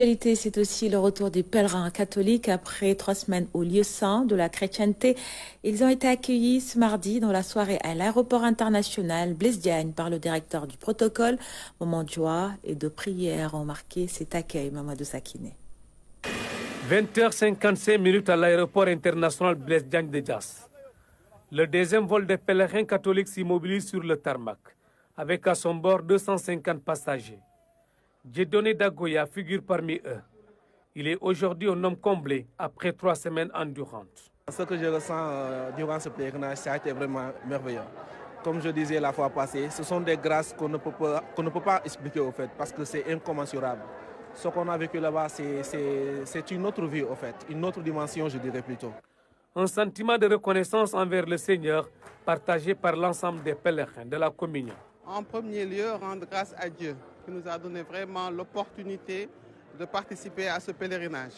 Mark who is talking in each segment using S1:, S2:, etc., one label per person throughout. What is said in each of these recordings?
S1: C'est aussi le retour des pèlerins catholiques après 3 semaines au lieu saint de la chrétienté. Ils ont été accueillis ce mardi dans la soirée à l'aéroport international Blaise Diagne par le directeur du protocole. Moment de joie et de prière ont marqué cet accueil, Mamadou Sakine.
S2: 20h55 à l'aéroport international Blaise Diagne de Diass. Le deuxième vol des pèlerins catholiques s'immobilise sur le tarmac, avec à son bord 250 passagers. Dieudonné Dagoya figure parmi eux. Il est aujourd'hui un homme comblé après 3 semaines endurantes.
S3: Ce que je ressens durant ce pèlerinage, ça a été vraiment merveilleux. Comme je disais la fois passée, ce sont des grâces qu'on ne peut pas expliquer au fait, parce que c'est incommensurable. Ce qu'on a vécu là-bas, c'est une autre vie au fait, une autre dimension, je dirais plutôt.
S2: Un sentiment de reconnaissance envers le Seigneur, partagé par l'ensemble des pèlerins de la communion.
S4: En premier lieu, rendre grâce à Dieu, qui nous a donné vraiment l'opportunité de participer à ce pèlerinage.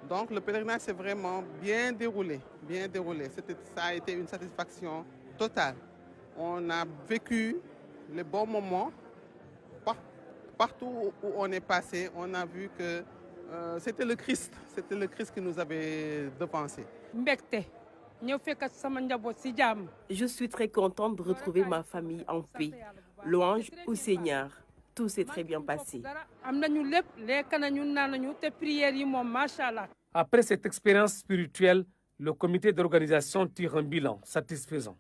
S4: Donc le pèlerinage s'est vraiment bien déroulé, bien déroulé. Ça a été une satisfaction totale. On a vécu les bons moments. Partout où on est passé, on a vu que c'était le Christ qui nous avait devancé.
S5: Je suis très contente de retrouver ma famille en paix. Louange au Seigneur. Tout s'est très bien passé.
S2: Après cette expérience spirituelle, le comité d'organisation tire un bilan satisfaisant.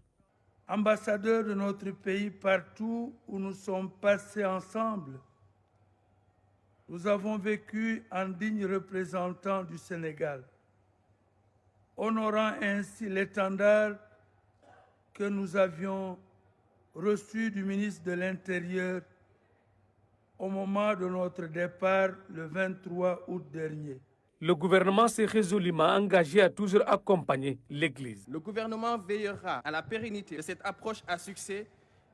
S6: Ambassadeurs de notre pays partout où nous sommes passés ensemble, nous avons vécu en dignes représentants du Sénégal, honorant ainsi l'étendard que nous avions reçu du ministre de l'Intérieur au moment de notre départ le 23 août dernier.
S2: Le gouvernement s'est résolument engagé à toujours accompagner l'Église.
S7: Le gouvernement veillera à la pérennité de cette approche à succès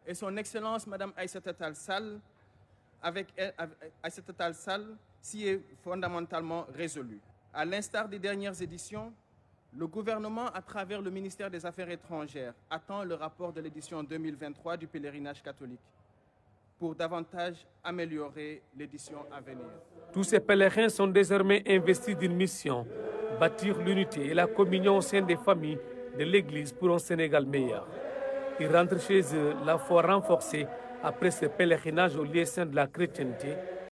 S7: et son Excellence Mme Aïssata Tall Sall, avec elle, Aïssata Tall Sall, s'y est fondamentalement résolu. À l'instar des dernières éditions, le gouvernement, à travers le ministère des Affaires étrangères, attend le rapport de l'édition 2023 du pèlerinage catholique pour davantage améliorer l'édition à venir.
S2: Tous ces pèlerins sont désormais investis d'une mission, bâtir l'unité et la communion au sein des familles de l'Église pour un Sénégal meilleur. Ils rentrent chez eux la foi renforcée après ce pèlerinage au lieu saint de la chrétienté